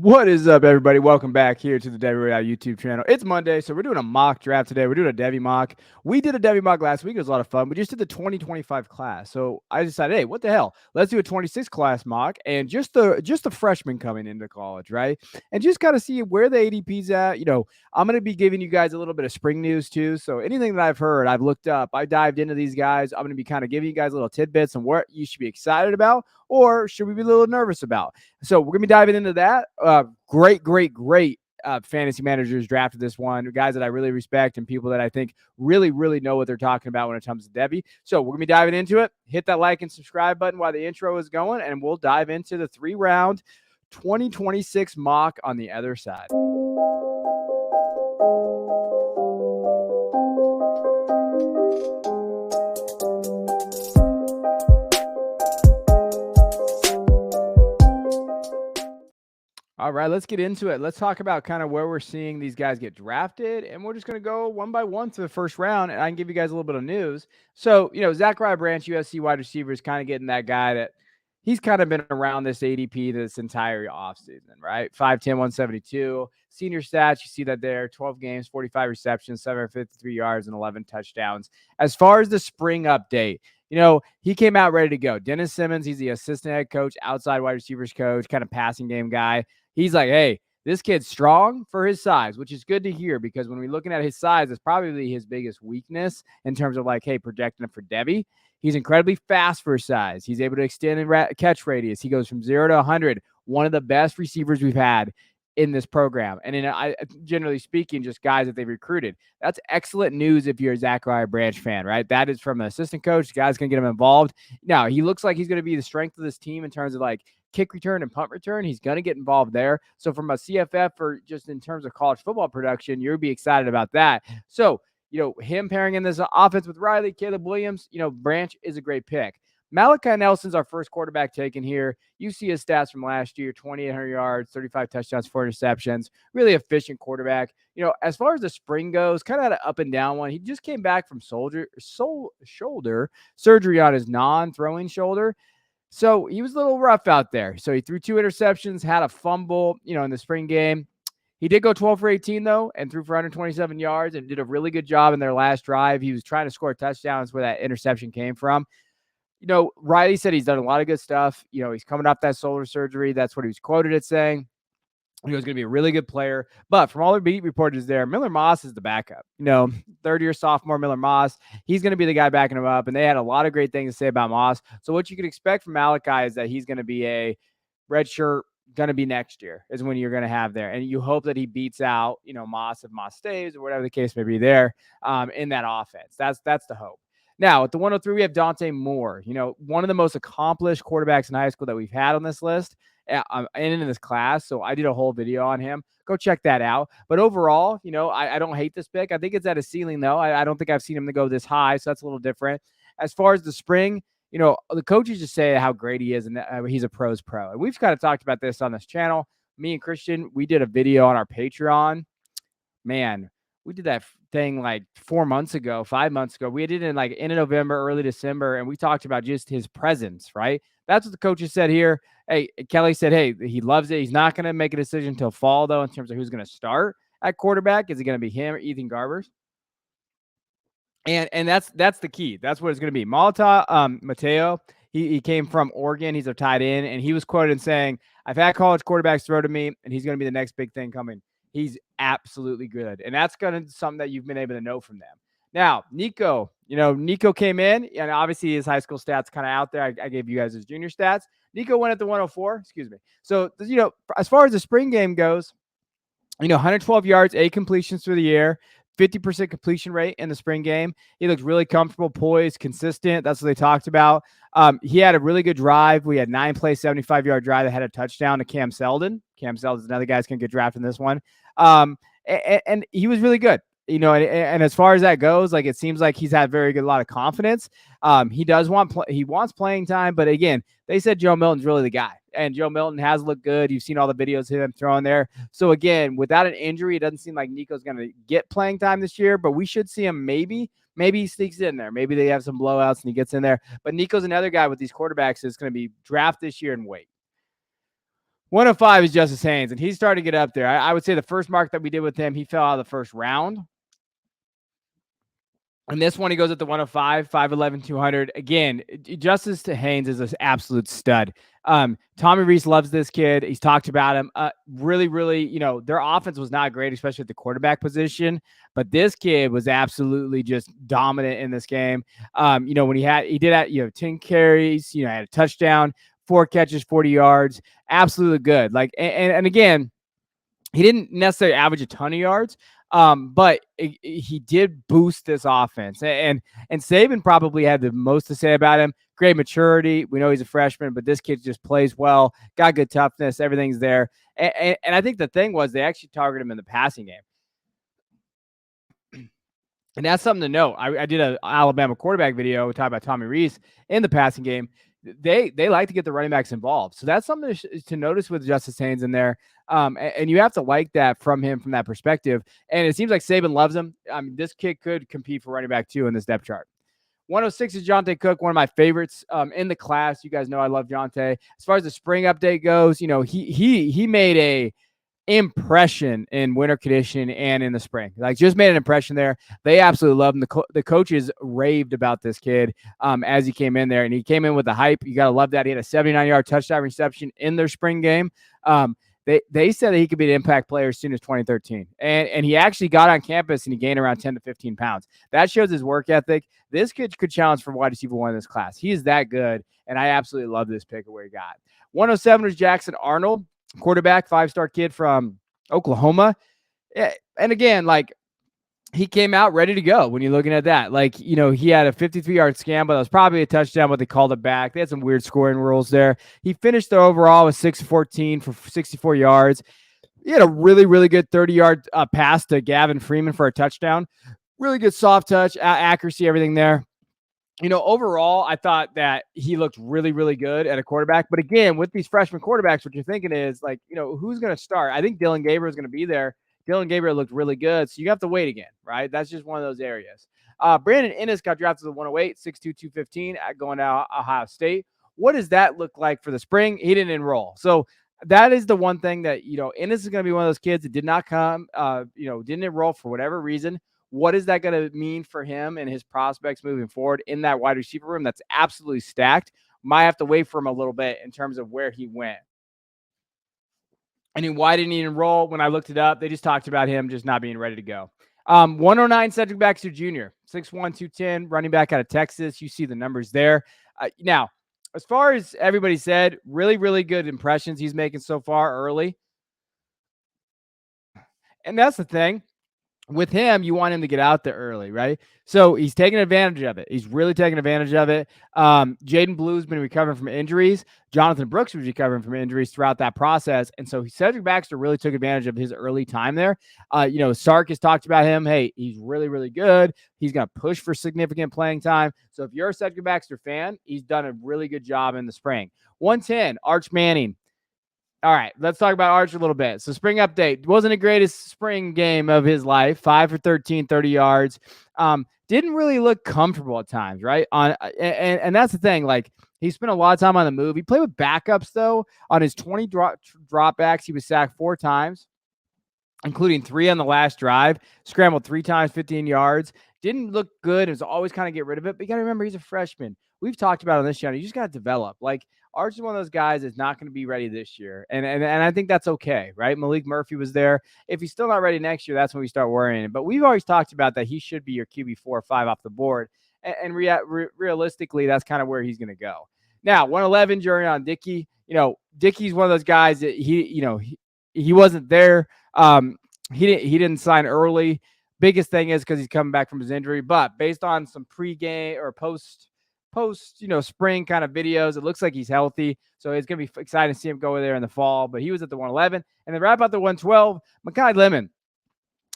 What is up, everybody? Welcome back here to the Devy YouTube channel. It's Monday, so we're doing a mock draft today. We're doing a Devy mock. We did a Devy mock last week. It was a lot of fun. We just did the 2025 class. So I decided, hey, what the hell? Let's do a 26 class mock and just the freshmen coming into college, right? And just kind of see where the ADP's at. I'm going to be giving you guys a little bit of spring news too. So anything that I've heard, I've looked up, I dived into these guys. I'm going to be kind of giving you guys little tidbits on what you should be excited about or should we be a little nervous about. So we're going to be diving into that. Great fantasy managers drafted this one. Guys that I really respect and people that I think really, really know what they're talking about when it comes to Devy. So we're going to be diving into it. Hit that like and subscribe button while the intro is going, and we'll dive into the 3-round 2026 mock on the other side. All right, let's get into it. Let's talk about kind of where we're seeing these guys get drafted, and we're just going to go one by one through the first round, and I can give you guys a little bit of news. So, Zachariah Branch, USC wide receiver, is kind of getting that guy that he's kind of been around this ADP this entire offseason, right? 5'10", 172. Senior stats, you see that there, 12 games, 45 receptions, 753 yards, and 11 touchdowns. As far as the spring update, he came out ready to go. Dennis Simmons, he's the assistant head coach, outside wide receivers coach, kind of passing game guy. He's like, hey, this kid's strong for his size, which is good to hear because when we're looking at his size, it's probably his biggest weakness in terms of projecting him for Devy. He's incredibly fast for his size. He's able to extend and catch radius. He goes from 0 to 100, one of the best receivers we've had in this program. And generally speaking, just guys that they've recruited. That's excellent news if you're a Zachariah Branch fan, right? That is from an assistant coach. The guy's going to get him involved. Now, he looks like he's going to be the strength of this team in terms of kick return and punt return. He's going to get involved there. So from a CFF or just in terms of college football production, you'll be excited about that. So, him pairing in this offense with Riley, Caleb Williams, Branch is a great pick. Malachi Nelson's our first quarterback taken here. You see his stats from last year, 2,800 yards, 35 touchdowns, 4 interceptions, really efficient quarterback. As far as the spring goes, kind of had an up and down one. He just came back from shoulder surgery on his non-throwing shoulder. So he was a little rough out there. So he threw 2 interceptions, had a fumble, in the spring game. He did go 12 for 18, though, and threw for 127 yards and did a really good job in their last drive. He was trying to score touchdowns where that interception came from. Riley said he's done a lot of good stuff. He's coming off that shoulder surgery. That's what he was quoted as saying. He was going to be a really good player. But from all the beat reporters there, Miller Moss is the backup. Third-year sophomore Miller Moss. He's going to be the guy backing him up. And they had a lot of great things to say about Moss. So what you can expect from Malachi is that he's going to be a redshirt, going to be next year is when you're going to have there. And you hope that he beats out, Moss if Moss stays or whatever the case may be there in that offense. That's the hope. Now, at the 103, we have Dante Moore, one of the most accomplished quarterbacks in high school that we've had on this list and in this class. So I did a whole video on him. Go check that out. But overall, I don't hate this pick. I think it's at a ceiling, though. I don't think I've seen him to go this high, so that's a little different. As far as the spring, the coaches just say how great he is and he's a pro's pro. And we've kind of talked about this on this channel. Me and Christian, we did a video on our Patreon. Man, we did that thing 4 months ago, 5 months ago. We did it in end of November, early December, and we talked about just his presence, right? That's what the coaches said here. Hey, Kelly said, hey, he loves it. He's not going to make a decision until fall, though, in terms of who's going to start at quarterback. Is it going to be him or Ethan Garbers? And that's the key. That's what it's going to be. Mateo, he came from Oregon. He's a tight end, and he was quoted saying, I've had college quarterbacks throw to me, and he's going to be the next big thing coming. He's absolutely good. And that's going to be something that you've been able to know from them. Now, Nico, Nico came in, and obviously his high school stats kind of out there. I gave you guys his junior stats. Nico went at the 104, excuse me. So, as far as the spring game goes, 112 yards, 8 completions through the air, 50% completion rate in the spring game. He looked really comfortable, poised, consistent. That's what they talked about. He had a really good drive. We had 9-play, 75-yard drive that had a touchdown to Cam Seldon. Cam Seldon's another guy that's going to get drafted in this one. And he was really good. And as far as that goes, it seems like he's had a lot of confidence. He wants playing time, but again, they said Joe Milton's really the guy, and Joe Milton has looked good. You've seen all the videos of him throwing there. So again, without an injury, it doesn't seem like Nico's going to get playing time this year, but we should see him maybe he sneaks in there. Maybe they have some blowouts and he gets in there. But Nico's another guy with these quarterbacks that's going to be drafted this year and wait. 105 is Justice Haynes, and he's starting to get up there. I would say the first mark that we did with him, he fell out of the first round. And this one, he goes at the 105, 5'11", 200. Again, Justice Haynes is an absolute stud. Tommy Rees loves this kid. He's talked about him. Really, really, their offense was not great, especially at the quarterback position. But this kid was absolutely just dominant in this game. When he did have 10 carries, had a touchdown, 4 catches, 40 yards. Absolutely good. And again, he didn't necessarily average a ton of yards, but he did boost this offense. And Saban probably had the most to say about him. Great maturity. We know he's a freshman, but this kid just plays well, got good toughness. Everything's there. And I think the thing was they actually targeted him in the passing game. And that's something to note. I did an Alabama quarterback video talking about Tommy Rees in the passing game. They like to get the running backs involved. So that's something to notice with Justice Haynes in there. And you have to like that from him from that perspective. And it seems like Saban loves him. I mean, this kid could compete for running back 2 in this depth chart. 106 is Jonte Cook, one of my favorites in the class. You guys know I love Jonte. As far as the spring update goes, he made a impression in winter conditioning and in the spring. Just made an impression there. They absolutely love him. The coaches raved about this kid as he came in there, and he came in with the hype. You got to love that. He had a 79-yard touchdown reception in their spring game. They said that he could be an impact player as soon as 2013. And he actually got on campus and he gained around 10 to 15 pounds. That shows his work ethic. This kid could challenge for wide receiver 1 in this class. He is that good, and I absolutely love this pick of where he got. 107 was Jackson Arnold, quarterback, 5-star kid from Oklahoma. And again, he came out ready to go when you're looking at that. He had a 53-yard scam, but it was probably a touchdown, but they called it back. They had some weird scoring rules there. He finished the overall with 6-14 for 64 yards. He had a really, really good 30-yard pass to Gavin Freeman for a touchdown. Really good soft touch, accuracy, everything there. Overall, I thought that he looked really, really good at a quarterback. But again, with these freshman quarterbacks, what you're thinking is who's going to start? I think Dylan Gabriel is going to be there. Dylan Gabriel looked really good. So you have to wait again, right? That's just one of those areas. Brandon Ennis got drafted to the 108, 6'2", 215 going to Ohio State. What does that look like for the spring? He didn't enroll. So that is the one thing that, Ennis is going to be one of those kids that did not come, didn't enroll for whatever reason. What is that going to mean for him and his prospects moving forward in that wide receiver room that's absolutely stacked? Might have to wait for him a little bit in terms of where he went. And why didn't he enroll? When I looked it up, they just talked about him just not being ready to go. 109, Cedric Baxter Jr., 6'1", 210, running back out of Texas. You see the numbers there. Now, as far as everybody said, really, really good impressions he's making so far early. And that's the thing. With him, you want him to get out there early, right? So he's taking advantage of it. He's really taking advantage of it. Jaden Blue's been recovering from injuries. Jonathan Brooks was recovering from injuries throughout that process. And so Cedric Baxter really took advantage of his early time there. Sark has talked about him. Hey, he's really, really good. He's going to push for significant playing time. So if you're a Cedric Baxter fan, he's done a really good job in the spring. 110, Arch Manning. All right, let's talk about Arch a little bit. So spring update. Wasn't the greatest spring game of his life. 5 for 13, 30 yards. Didn't really look comfortable at times, right? And that's the thing. He spent a lot of time on the move. He played with backups, though. On his 20 dropbacks, he was sacked 4 times, including 3 on the last drive. Scrambled 3 times, 15 yards. Didn't look good. It was always kind of get rid of it. But you got to remember, he's a freshman. We've talked about on this channel. You just got to develop. Arch is one of those guys that's not going to be ready this year. And I think that's okay, right? Malik Murphy was there. If he's still not ready next year, that's when we start worrying. But we've always talked about that he should be your QB 4 or 5 off the board. And realistically, that's kind of where he's going to go. Now, 111, Jurion Dickey. Dickey's one of those guys that he wasn't there. He didn't sign early. Biggest thing is because he's coming back from his injury. But based on some pregame or post spring kind of videos, it looks like he's healthy. So it's going to be exciting to see him go there in the fall. But he was at the 111. And then wrap out the 112, Mekhi Lemon.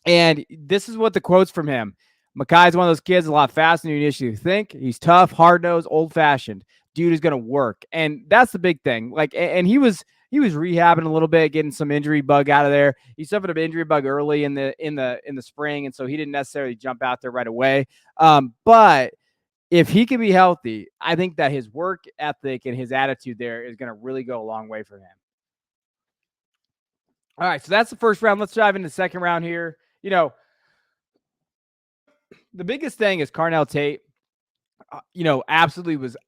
And this is what the quotes from him. Mekhi is one of those kids a lot faster than you initially think. He's tough, hard-nosed, old-fashioned. Dude is going to work. And that's the big thing. And he was rehabbing a little bit, getting some injury bug out of there. He suffered an injury bug early in the spring, and so he didn't necessarily jump out there right away. But if he can be healthy, I think that his work ethic and his attitude there is going to really go a long way for him. All right, so that's the first round. Let's dive into the second round here. The biggest thing is Carnell Tate, absolutely was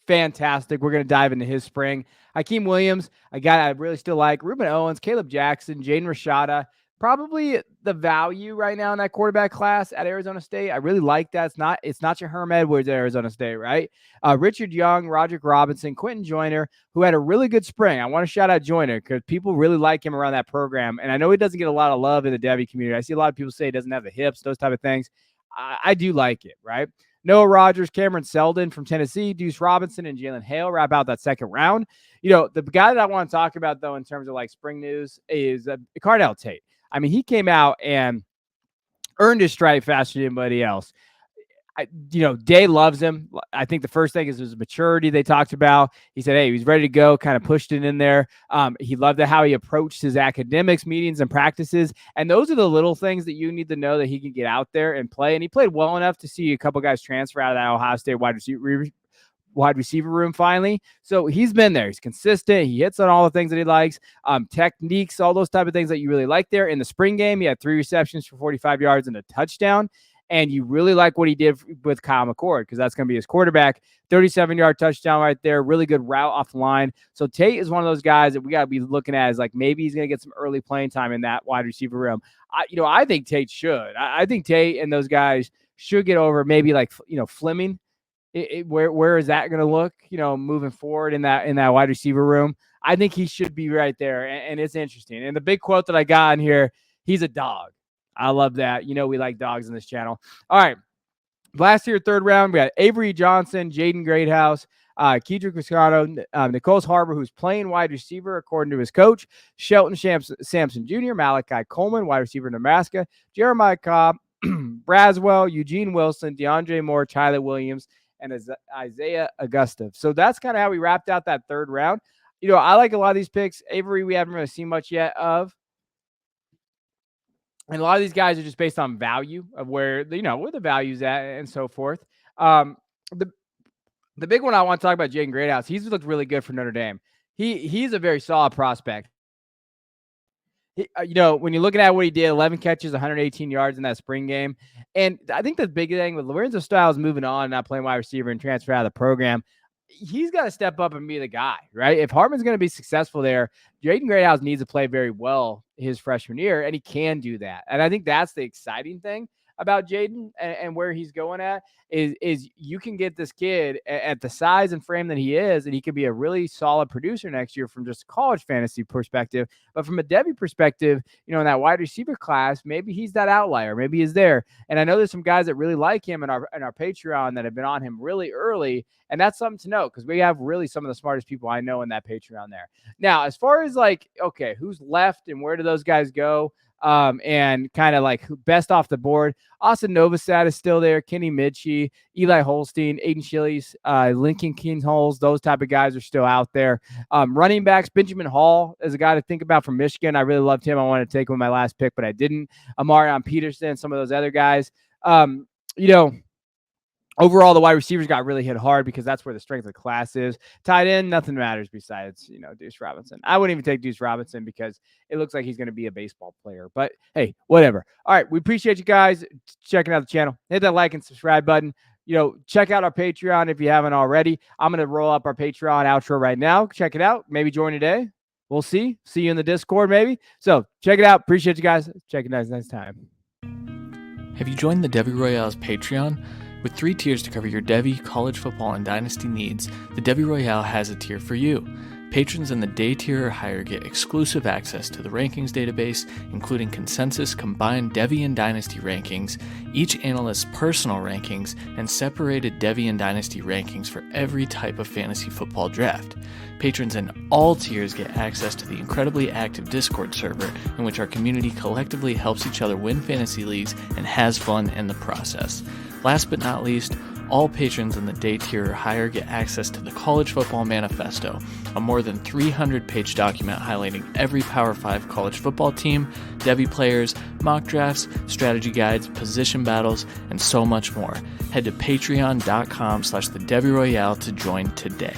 fantastic. We're going to dive into his spring. Hakeem Williams, a guy I really still like. Ruben Owens, Caleb Jackson, Jaden Rashada. Probably the value right now in that quarterback class at Arizona State. I really like that. It's not your Herm Edwards at Arizona State, right? Richard Young, Roderick Robinson, Quentin Joyner, who had a really good spring. I want to shout out Joyner because people really like him around that program. And I know he doesn't get a lot of love in the Devy community. I see a lot of people say he doesn't have the hips, those type of things. I do like it, right? Noah Rogers, Cameron Seldon from Tennessee, Deuce Robinson, and Jalen Hale wrap out that second round. The guy that I want to talk about, though, in terms of like spring news is Carnell Tate. I mean, he came out and earned his stripe faster than anybody else. Day loves him. I think the first thing is his maturity they talked about. He said, hey, he's ready to go, kind of pushed it in there. He loved how he approached his academics, meetings, and practices. And those are the little things that you need to know that he can get out there and play. And he played well enough to see a couple guys transfer out of that Ohio State wide receiver room finally. So he's been there. He's consistent. He hits on all the things that he likes. Techniques, all those type of things that you really like there. In the spring game, he had 3 receptions for 45 yards and a touchdown. And you really like what he did with Kyle McCord because that's going to be his quarterback. 37-yard touchdown right there. Really good route off the line. So Tate is one of those guys that we got to be looking at as like maybe he's going to get some early playing time in that wide receiver room. I think Tate should. I think Tate and those guys should get over maybe like, Fleming. Where is that going to look, moving forward in that wide receiver room? I think he should be right there. And it's interesting. And the big quote that I got in here, he's a dog. I love that. We like dogs in this channel. All right. Last year, third round, we got Avery Johnson, Jaden Greathouse, Kedrick Viscano, Nichols Harbor, who's playing wide receiver according to his coach, Shelton Sampson Jr., Malachi Coleman, wide receiver in Nebraska, Jeremiah Cobb, Braswell, Eugene Wilson, DeAndre Moore, Tyler Williams, and Isaiah Augusta. So that's kind of how we wrapped out that third round. I like a lot of these picks. Avery, we haven't really seen much yet of. And a lot of these guys are just based on value of where the value's at and so forth. The big one I want to talk about, Jaden Greathouse. He's looked really good for Notre Dame. He's a very solid prospect. When you're looking at what he did, 11 catches, 118 yards in that spring game. And I think the big thing with Lorenzo Styles moving on, not playing wide receiver and transfer out of the program, he's got to step up and be the guy, right? If Hartman's going to be successful there, Jaden Greathouse needs to play very well his freshman year, and he can do that. And I think that's the exciting thing about Jaden and where he's going at is you can get this kid at the size and frame that he is, and he could be a really solid producer next year from just a college fantasy perspective. But from a Devy perspective, in that wide receiver class, maybe he's that outlier. Maybe he's there. And I know there's some guys that really like him in our Patreon that have been on him really early. And that's something to note because we have really some of the smartest people I know in that Patreon there. Now, as far as like, okay, who's left and where do those guys go? And kind of like best off the board, Austin Novosad is still there. Kenny Mitchie, Eli Holstein, Aiden Schillies, Lincoln Kingsholes, those type of guys are still out there. Running backs, Benjamin Hall is a guy to think about from Michigan. I really loved him. I wanted to take him with my last pick, but I didn't. Amarion Peterson, some of those other guys. Overall, the wide receivers got really hit hard because that's where the strength of the class is. Tight end, nothing matters besides, Deuce Robinson. I wouldn't even take Deuce Robinson because it looks like he's going to be a baseball player. But, hey, whatever. All right, we appreciate you guys checking out the channel. Hit that like and subscribe button. Check out our Patreon if you haven't already. I'm going to roll up our Patreon outro right now. Check it out. Maybe join today. We'll see. See you in the Discord maybe. So, check it out. Appreciate you guys. Check it out next time. Have you joined the Devy Royale's Patreon? With 3 tiers to cover your Devy, college football, and dynasty needs, the Devy Royale has a tier for you. Patrons in the day tier or higher get exclusive access to the rankings database, including consensus combined Devy and dynasty rankings, each analyst's personal rankings, and separated Devy and dynasty rankings for every type of fantasy football draft. Patrons in all tiers get access to the incredibly active Discord server, in which our community collectively helps each other win fantasy leagues and has fun in the process. Last but not least, all patrons in the day tier or higher get access to the College Football Manifesto, a more than 300-page document highlighting every Power 5 college football team, Devy players, mock drafts, strategy guides, position battles, and so much more. Head to patreon.com/the Devy Royale to join today.